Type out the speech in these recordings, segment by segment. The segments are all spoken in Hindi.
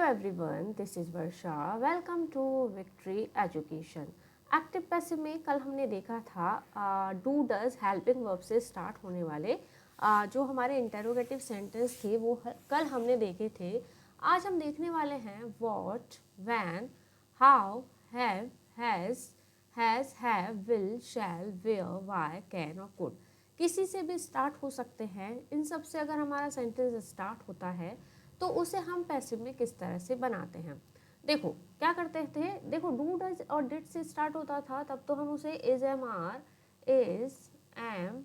everyone, this is Varsha. Welcome to Victory Education. Active passive में कल हमने देखा था डू डज हेल्पिंग वर्ब से स्टार्ट होने वाले जो हमारे इंटेरोगेटिव सेंटेंस थे वो कल हमने देखे थे. आज हम देखने वाले हैं what, when, how, have, has, have, will, shall, where, why, can और कुड. किसी से भी स्टार्ट हो सकते हैं. इन सब से अगर हमारा सेंटेंस स्टार्ट होता है तो उसे हम पैसिव में किस तरह से बनाते हैं. देखो क्या करते थे. देखो डू डज और डिड से स्टार्ट होता था तब तो हम उसे is, am, are, is, am,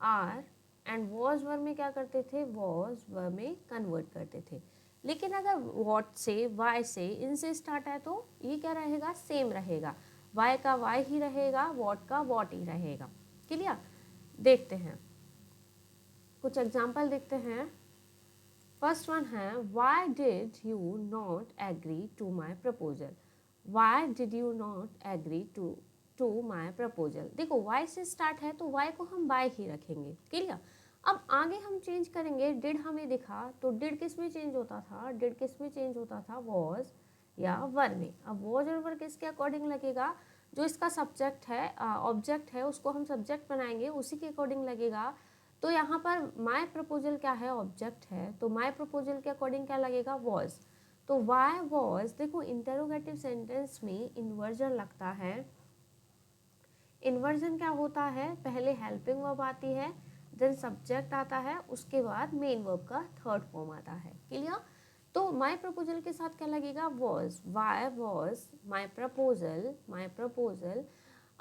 are and was were में क्या करते थे, वॉज वर में कन्वर्ट करते थे. लेकिन अगर वॉट से, वाई से, इनसे स्टार्ट है तो ये क्या रहेगा, सेम रहेगा. वाई का वाई ही रहेगा, वॉट का वॉट ही रहेगा. क्लियर. देखते हैं कुछ एग्जाम्पल देखते हैं. फर्स्ट वन है why did you not agree to my proposal. Why did you not agree to my proposal. देखो वाई से स्टार्ट है तो वाई को हम बाय ही रखेंगे. क्लियर. अब आगे हम चेंज करेंगे. डिड हमें दिखा तो डिड किस में चेंज होता था, डिड किस में चेंज होता था, वॉज या वर में. अब वॉज और वर किसके अकॉर्डिंग लगेगा, जो इसका सब्जेक्ट है, ऑब्जेक्ट है, उसको हम सब्जेक्ट बनाएंगे, उसी के अकॉर्डिंग लगेगा. तो यहाँ पर माई प्रपोजल क्या है, ऑब्जेक्ट है, तो माई प्रपोजल के अकॉर्डिंग क्या लगेगा, वॉज. तो वाई वॉज. देखो इंटेरोगेटिव सेंटेंस में इन्वर्जन लगता है. इन्वर्जन क्या होता है, पहले हेल्पिंग वर्ब आती है, देन सब्जेक्ट आता है, उसके बाद मेन वर्ब का थर्ड फॉर्म आता है. क्लियर. तो माई प्रपोजल के साथ क्या लगेगा, was. Y was my proposal, my proposal.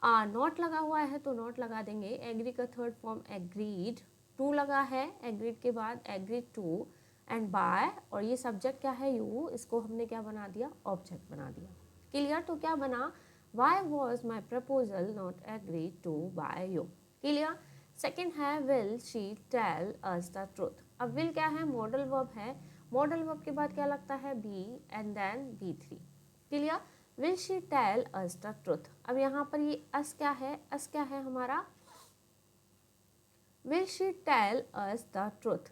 Not लगा हुआ है तो नॉट लगा देंगे. एग्री का थर्ड फॉर्म एग्रीड. टू लगा है, एग्रीड के बाद एग्रीड टू. एंड बाय, और ये सब्जेक्ट क्या है, यू, इसको हमने क्या बना दिया, ऑब्जेक्ट बना दिया. क्लियर. तो क्या बना, why was my proposal not agree to by you. Clear. Second है will she tell us the truth. अब विल क्या है, मॉडल वर्ब है. मॉडल वर्ब के बाद क्या लगता है, बी एंड देन बी3. Clear. Will she tell us the truth. अब यहाँ पर ये अस क्या है, अस क्या है हमारा, will she tell us the truth.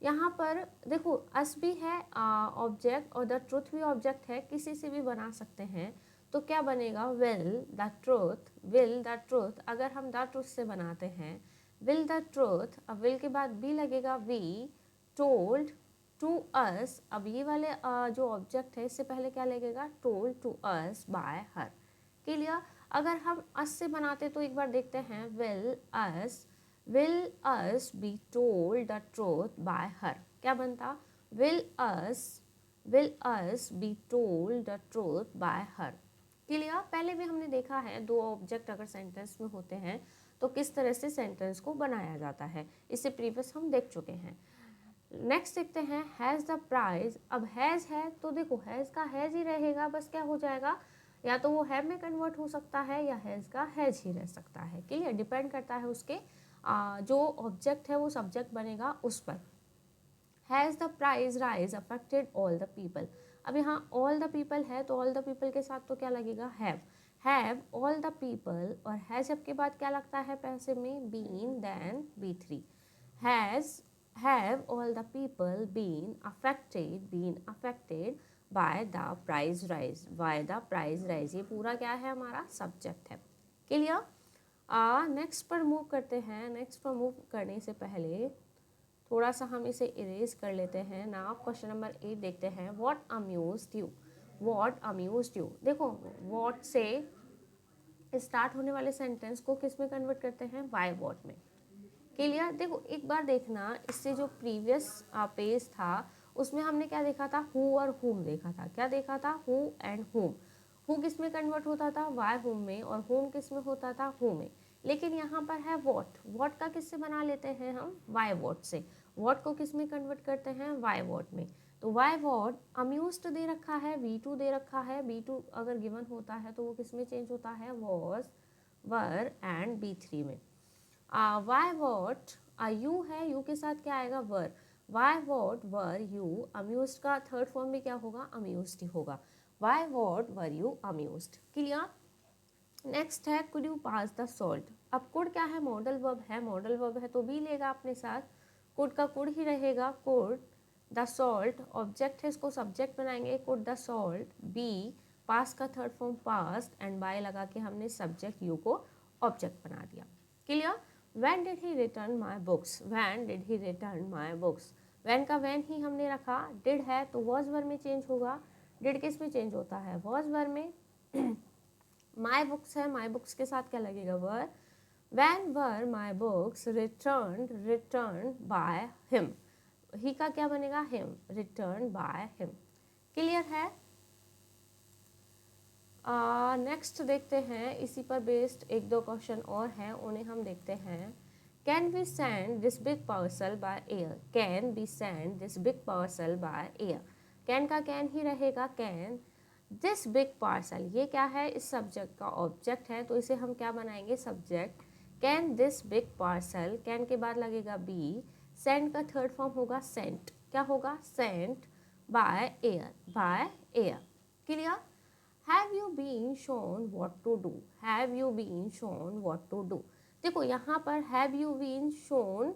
यहाँ पर देखो अस भी है ऑब्जेक्ट और द ट्रूथ भी ऑब्जेक्ट है, किसी से भी बना सकते हैं. तो क्या बनेगा, will the truth, will the truth. अगर हम द ट्रूथ से बनाते हैं, विल द ट्रूथ. अब विल के बाद बी लगेगा, वी टोल्ड टू अस. अब ये वाले जो ऑब्जेक्ट है इससे पहले क्या लगेगा, told to us by her. Clear. अगर हम अस से बनाते तो एक बार देखते हैं, will us be told the truth bye हर. क्या बनता, will us be told the truth bye her. Clear. पहले भी हमने देखा है दो ऑब्जेक्ट अगर सेंटेंस में होते हैं तो किस तरह से सेंटेंस को बनाया जाता है, इससे प्रीवियस हम देख चुके हैं. नेक्स्ट देखते हैं हैज़ द प्राइज. अब हैज़ है तो देखो हैज़ का हैज़ ही रहेगा, बस क्या हो जाएगा, या तो वो हैव में कन्वर्ट हो सकता है या हैज़ का हैज़ ही रह सकता है. क्लियर. डिपेंड करता है उसके जो ऑब्जेक्ट है वो सब्जेक्ट बनेगा उस पर. Has the price rise affected all the people. अब यहाँ ऑल द पीपल है तो ऑल द पीपल के साथ तो क्या लगेगा, हैव ऑल द पीपल. और हैज़ के बाद क्या लगता है पैसे में, बीन देन बी3. Have all the people been affected by the price rise, by the price rise. ये पूरा क्या है, हमारा सब्जेक्ट है. क्लियर. नेक्स्ट पर मूव करते हैं. नेक्स्ट पर मूव करने से पहले थोड़ा सा हम इसे इरेज कर लेते हैं. नाउ क्वेश्चन नंबर 8 देखते हैं. What amused you, what amused you. देखो व्हाट से स्टार्ट होने वाले सेंटेंस को किस में कन्वर्ट करते हैं, वाई व्हाट में. क्लियर. देखो एक बार देखना, इससे जो प्रीवियस पेज था उसमें हमने क्या देखा था, हु और हुम देखा था. क्या देखा था, हु एंड हुम. हु किस में कन्वर्ट होता था, वाई हुम में, और हुम किस में होता था, हु में. लेकिन यहाँ पर है वॉट. वॉट का किससे बना लेते हैं हम, वाई वॉट से. वॉट को किस में कन्वर्ट करते हैं, वाई वॉट में. तो वाई वॉट अम्यूज्ड दे रखा है, V2 दे रखा है. B2 अगर गिवन होता है तो वो किस में चेंज होता है, वॉज, वर एंड B3 में. वाई वॉट यू है, यू के साथ क्या आएगा, were. Why what were you amused का थर्ड फॉर्म भी क्या होगा, अम्यूज्ड ही होगा. Why what were you amused. Clear. Next है could you pass the salt. अब कुड क्या है, मॉडल वर्ब है. मॉडल वर्ब है तो भी लेगा अपने साथ, कुड का कुड ही रहेगा. कुड द सॉल्ट ऑब्जेक्ट है, इसको सब्जेक्ट बनाएंगे, could the salt be, pass का third form past and by लगा के हमने सब्जेक्ट यू को ऑब्जेक्ट बना दिया। Clear. When did he return my books, when did he return my books, when का व्हेन ही हमने रखा, डिड है तो वॉज वर्ब में चेंज होगा, डिड किस में चेंज होता है, वॉज वर्ब में। माय बुक्स है, माय बुक्स के साथ क्या लगेगा, वर। When were my books return by him, he का क्या बनेगा, him, return by him. Clear है। नेक्स्ट देखते हैं, इसी पर बेस्ड एक दो क्वेश्चन और हैं, उन्हें हम देखते हैं। Can we send this big parcel by air, can we send this big parcel by air, can का कैन ही रहेगा, कैन दिस बिग पार्सल, ये क्या है, इस सब्जेक्ट का ऑब्जेक्ट है, तो इसे हम क्या बनाएंगे, subject. Can this big parcel, can के बाद लगेगा बी, सेंड का थर्ड फॉर्म होगा सेंट, क्या होगा, sent by air, by air. Clear. Have you been shown what to do, have you been shown what to do. देखो यहाँ पर हैव यू बीन शोन,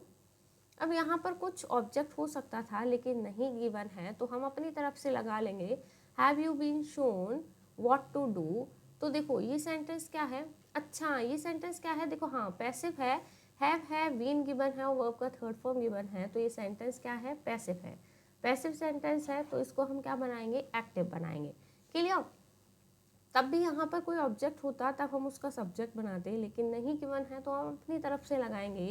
अब यहाँ पर कुछ ऑब्जेक्ट हो सकता था लेकिन नहीं गिवन है, तो हम अपनी तरफ से लगा लेंगे have you been shown what to do. तो देखो ये सेंटेंस क्या है, अच्छा ये सेंटेंस क्या है, देखो हाँ पैसिव है, हैव है, बीन गिवन है और वर्ब का थर्ड फॉर्म गिवन है, तो ये सेंटेंस क्या है, पैसिव है, पैसिव सेंटेंस है, तो इसको हम क्या बनाएंगे, एक्टिव बनाएंगे। क्लियर। तब भी यहाँ पर कोई ऑब्जेक्ट होता तब हम उसका सब्जेक्ट बनाते, लेकिन नहीं गिवन है तो हम अपनी तरफ से लगाएंगे।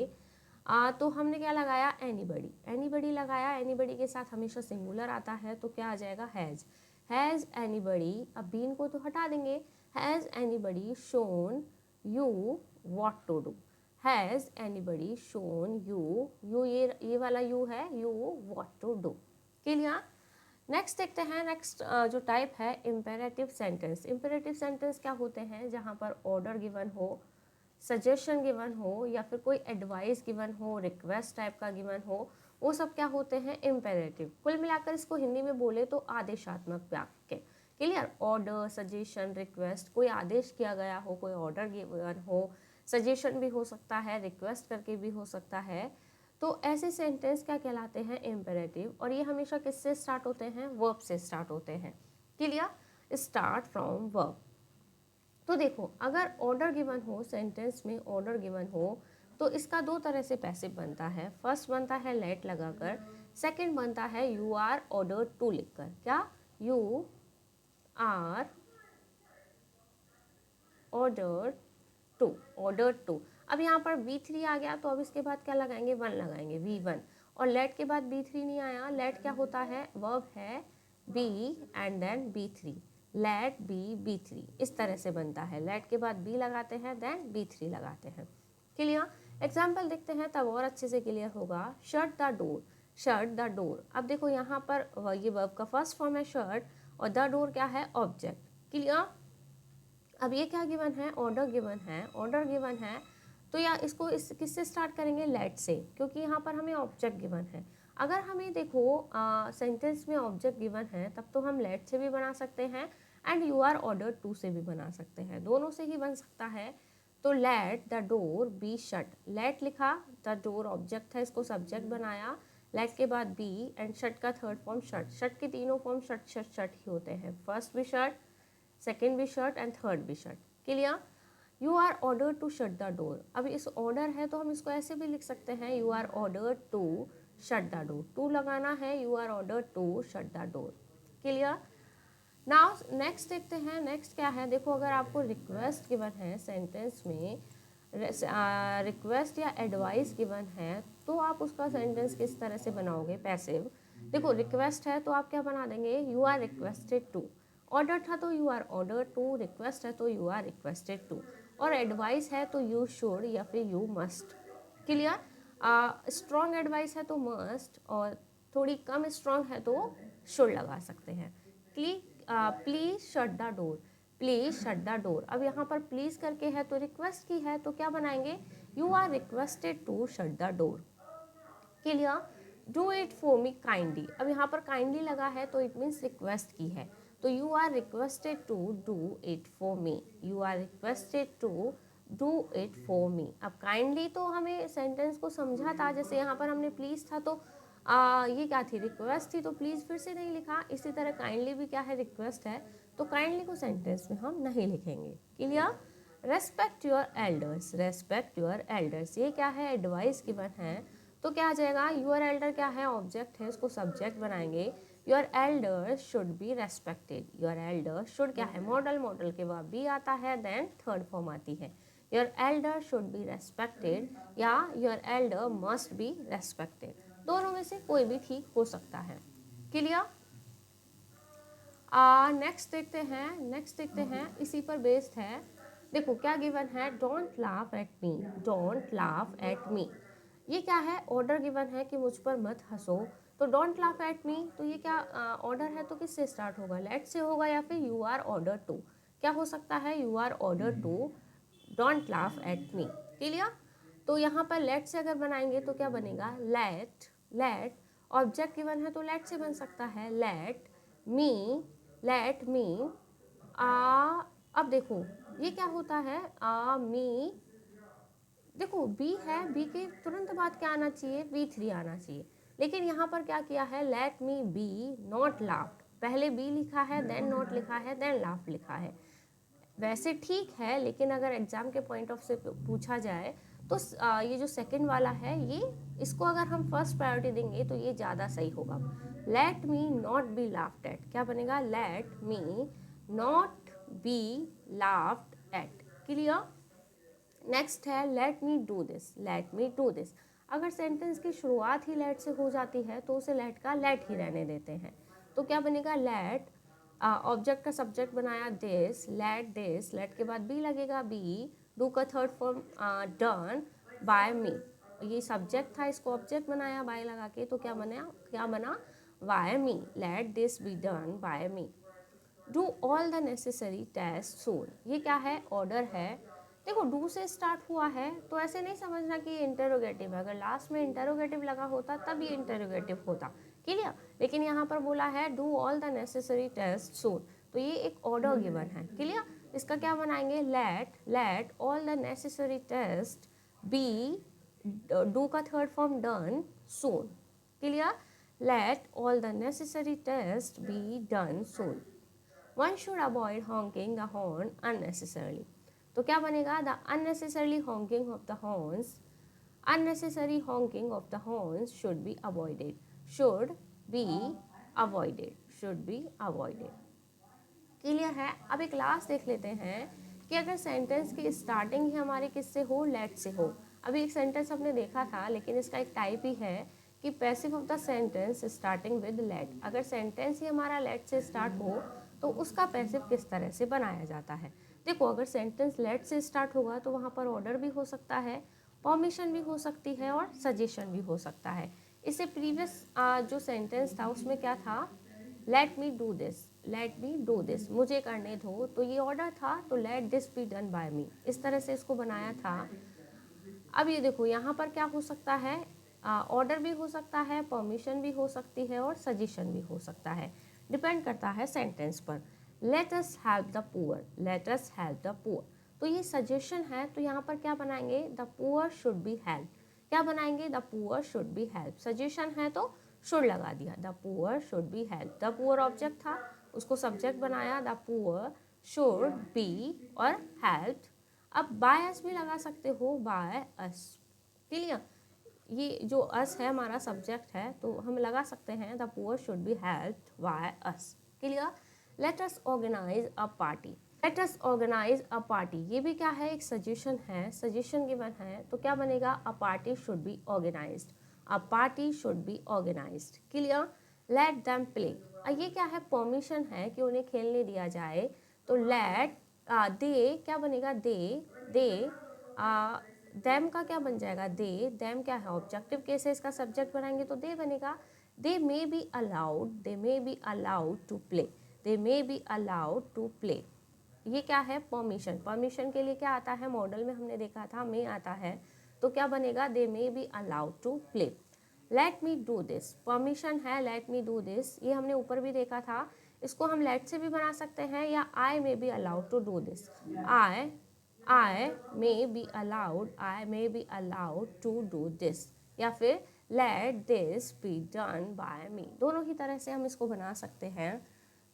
तो हमने क्या लगाया, एनीबडी, एनीबडी लगाया, एनीबडी के साथ हमेशा सिंगुलर आता है, तो क्या आ जाएगा, हैज़ एनीबडी, अब बीन को तो हटा देंगे, has anybody shown you what to do, has anybody shown you, you ये वाला यू है, you what to do. Clear. Next देखते हैं, नेक्स्ट जो टाइप है इम्पेरेटिव सेंटेंस। इम्पेरेटिव सेंटेंस क्या होते हैं, जहाँ पर ऑर्डर गिवन हो, सजेशन गिवन हो, या फिर कोई एडवाइस गिवन हो, रिक्वेस्ट टाइप का गिवन हो, वो सब क्या होते हैं, इम्पेरेटिव। कुल मिलाकर इसको हिंदी में बोले तो आदेशात्मक वाक्य। क्लियर। ऑर्डर, सजेशन, रिक्वेस्ट, कोई आदेश किया गया हो, कोई ऑर्डर गिवन हो, सजेशन भी हो सकता है, रिक्वेस्ट करके भी हो सकता है, तो ऐसे सेंटेंस क्या कहलाते हैं, इम्पेरेटिव। और ये हमेशा किससे स्टार्ट होते हैं, वर्ब से स्टार्ट होते हैं। क्लियर। Start from verb. तो देखो अगर ऑर्डर गिवन हो, सेंटेंस में ऑर्डर गिवन हो, तो इसका दो तरह से पैसिव बनता है। फर्स्ट बनता है लेट लगाकर, सेकंड बनता है यू आर ऑर्डर टू लिखकर। क्या, you are order to, order to. अब यहाँ पर V3 आ गया, तो अब इसके बाद क्या लगाएंगे, 1 लगाएंगे, V1। और लेट के बाद B3 नहीं आया, लेट क्या होता है, वर्ब है be and then B3, let be B3, इस तरह से बनता है। लेट के बाद बी लगाते हैं, देन B3 लगाते हैं। क्लियर। एग्जाम्पल देखते हैं तब और अच्छे से क्लियर होगा। Shut the door, shut the door. अब देखो यहाँ पर ये वर्ब का फर्स्ट फॉर्म है शट, और द डोर क्या है, ऑब्जेक्ट। क्लियर। अब ये क्या गिवन है, ऑर्डर गिवन है, ऑर्डर गिवन है, तो या इसको किससे स्टार्ट करेंगे, लेट से, क्योंकि यहाँ पर हमें ऑब्जेक्ट गिवन है। अगर हमें देखो सेंटेंस में ऑब्जेक्ट गिवन है, तब तो हम लेट से भी बना सकते हैं and you are order to से भी बना सकते हैं, दोनों से ही बन सकता है। तो let the door be shut, let लिखा, द डोर ऑब्जेक्ट है, इसको सब्जेक्ट बनाया, लेट के बाद बी एंड शट का थर्ड फॉर्म शट। शट के तीनों फॉर्म शट शट शट ही होते हैं, फर्स्ट भी शट, सेकेंड भी शट एंड थर्ड भी shut. Clear. You are order to shut the door. अब इस ऑर्डर है तो हम इसको ऐसे भी लिख सकते हैं, you are order to shut the door, to लगाना है, you are order to shut the door. Clear. Now next देखते हैं, नेक्स्ट क्या है, देखो अगर आपको रिक्वेस्ट गिवन है सेंटेंस में, रिक्वेस्ट या एडवाइस गिवन है, तो आप उसका सेंटेंस किस तरह से बनाओगे, पैसिव। देखो रिक्वेस्ट है तो आप क्या बना देंगे, you are requested to, order था तो you are order to, request है तो यू आर रिक्वेस्टेड टू, और एडवाइस है तो यू शुड या फिर you must. Clear. Strong advice है तो मस्ट, और थोड़ी कम स्ट्रॉन्ग है तो शुड लगा सकते हैं। Please shut the door, please shut the door. अब यहाँ पर प्लीज करके है तो रिक्वेस्ट की है, तो क्या बनाएंगे, you are requested to shut the door. Clear. Do it for me kindly. अब यहाँ पर काइंडली लगा है तो इट मीन्स रिक्वेस्ट की है, तो you are requested to do it for me, you are requested to do it for me. अब काइंडली तो हमें सेंटेंस को समझा था, जैसे यहाँ पर हमने प्लीज था तो ये क्या थी, रिक्वेस्ट थी, तो प्लीज़ फिर से नहीं लिखा। इसी तरह काइंडली भी क्या है, रिक्वेस्ट है, तो काइंडली को सेंटेंस में हम नहीं लिखेंगे। Clear. Respect your elders, respect your elders, ये क्या है, एडवाइस गिवन है, तो क्या आ जाएगा, योर एल्डर क्या है, ऑब्जेक्ट है, इसको सब्जेक्ट बनाएंगे। Your elder should be respected, your elder should क्या है, मॉडल, मॉडल के बाद बी आता है, देन थर्ड फॉर्म आती है। Your elder should be respected या your elder must be respected, दोनों में से कोई भी ठीक हो सकता है। क्लियर। नेक्स्ट देखते हैं, इसी पर बेस्ड है। देखो क्या गिवन है, don't laugh at me, don't laugh at मी, ये क्या है, ऑर्डर गिवन है कि मुझ पर मत हंसो, तो डोंट लाफ एट मी, तो ये क्या ऑर्डर है, तो किससे स्टार्ट होगा, लेट से होगा, या फिर यू आर ऑर्डर टू, क्या हो सकता है, you are order to don't laugh at me. Clear. तो यहाँ पर लेट से अगर बनाएंगे तो क्या बनेगा, लेट, लेट ऑब्जेक्ट गिवन है तो लेट से बन सकता है, लेट मी, लेट मी। अब देखो ये क्या होता है, मी, देखो बी है, बी के तुरंत बाद क्या आना चाहिए, V3 आना चाहिए, लेकिन यहाँ पर क्या किया है, let me be not laughed, पहले बी लिखा है, देन नॉट लिखा है, देन लाफ्ड लिखा है। वैसे ठीक है, लेकिन अगर एग्जाम के पॉइंट ऑफ से पूछा जाए तो ये जो सेकंड वाला है, ये इसको अगर हम फर्स्ट प्रायोरिटी देंगे तो ये ज़्यादा सही होगा। Let me not be laughed at, क्या बनेगा, let me not be laughed at. Clear. Next है let me do this, let me do this, अगर सेंटेंस की शुरुआत ही लेट से हो जाती है तो उसे लेट का लेट ही रहने देते हैं, तो क्या बनेगा, लेट, ऑब्जेक्ट का सब्जेक्ट बनाया दिस, दिस, लेट के बाद बी लगेगा, बी, डू का थर्ड फॉर्म डन बाय मी, ये सब्जेक्ट था, इसको ऑब्जेक्ट बनाया बाय लगा के, तो क्या बना by me, let this be done by me. Do all the necessary test soon, ये क्या है, ऑर्डर है, देखो डू से स्टार्ट हुआ है तो ऐसे नहीं समझना कि ये इंटरोगेटिव है, अगर लास्ट में इंटरोगेटिव लगा होता तब ये इंटरोगेटिव होता। क्लियर। लेकिन यहाँ पर बोला है do all the necessary test soon, तो ये एक ऑर्डर गिवन है। क्लियर। इसका क्या बनाएंगे, let all the necessary test be, do का third form done soon. Clear. Let all the necessary test be done soon. One should avoid honking the horn unnecessarily, तो क्या बनेगा, the unnecessarily honking of the horns, unnecessary honking of the horns should be avoided, should be avoided, should be avoided। Clear है। अब एक लास्ट देख लेते हैं कि अगर सेंटेंस की स्टार्टिंग ही हमारी किससे हो, लेट से हो। अभी एक सेंटेंस हमने देखा था, लेकिन इसका एक टाइप ही है कि passive of the sentence starting with let, अगर सेंटेंस ही हमारा लेट से स्टार्ट हो तो उसका पैसिव किस तरह से बनाया जाता है। देखो अगर सेंटेंस लेट से स्टार्ट होगा तो वहाँ पर ऑर्डर भी हो सकता है, परमिशन भी हो सकती है और सजेशन भी हो सकता है। इससे प्रीवियस जो सेंटेंस था उसमें क्या था, let me do this, let me do this, मुझे करने दो, तो ये ऑर्डर था, तो let this be done by me, इस तरह से इसको बनाया था। अब ये देखो यहाँ पर क्या हो सकता है, ऑर्डर भी हो सकता है, परमिशन भी हो सकती है और सजेशन भी हो सकता है, डिपेंड करता है सेंटेंस पर। Let us help the poor, let us help the poor, तो ये सजेशन है, तो यहाँ पर क्या बनाएंगे, the poor should B help, क्या बनाएंगे, the poor should B help, suggestion है तो शुड लगा दिया, the poor should B help, the poor object था उसको सब्जेक्ट बनाया, द पुअर शुड बी और हेल्प। अब बाय अस भी लगा सकते हो, बाय अस। क्लियर। ये जो अस है हमारा सब्जेक्ट है, तो हम लगा सकते हैं the poor should be helped by us. Clear. Let us organise a party, let us organise a party, ये भी क्या है, एक सजेशन है, सजेशन गिवन है, तो क्या बनेगा, a party should be organised, a party should be organised. Clear. Let them play, ये क्या है, परमिशन है कि उन्हें खेलने दिया जाए, तो लेट दे, क्या बनेगा, दे देम का क्या बन जाएगा, दे, देम क्या है, ऑब्जेक्टिव केस है, इसका सब्जेक्ट बनाएंगे तो दे बनेगा। They may be allowed, they may be allowed to play, they may be allowed to play, ये क्या है, परमिशन, परमिशन के लिए क्या आता है, मॉडल में हमने देखा था मे आता है, तो क्या बनेगा, they may be allowed to play. Let me do this, permission है, लेट मी डू दिस, ये हमने ऊपर भी देखा था, इसको हम लेट से भी बना सकते हैं, या I may be allowed to do this, I may be allowed, I may be allowed to do this, या फिर let this be done by me. दोनों ही तरह से हम इसको बना सकते हैं।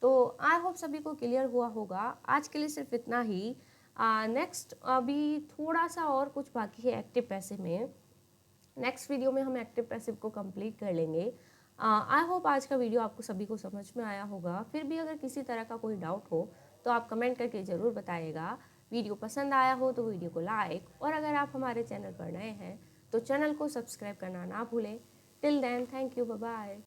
तो आई होप सभी को क्लियर हुआ होगा। आज के लिए सिर्फ इतना ही। नेक्स्ट अभी थोड़ा सा और कुछ बाकी है एक्टिव पैसिव में। नेक्स्ट वीडियो में हम एक्टिव पैसिव को कंप्लीट कर लेंगे। आई होप आज का वीडियो आपको सभी को समझ में आया होगा। फिर भी अगर किसी तरह का कोई डाउट हो तो आप कमेंट करके ज़रूर बताइएगा। वीडियो पसंद आया हो तो वीडियो को लाइक, और अगर आप हमारे चैनल पर नए हैं तो चैनल को सब्सक्राइब करना ना भूलें। Till then, thank you, bye bye.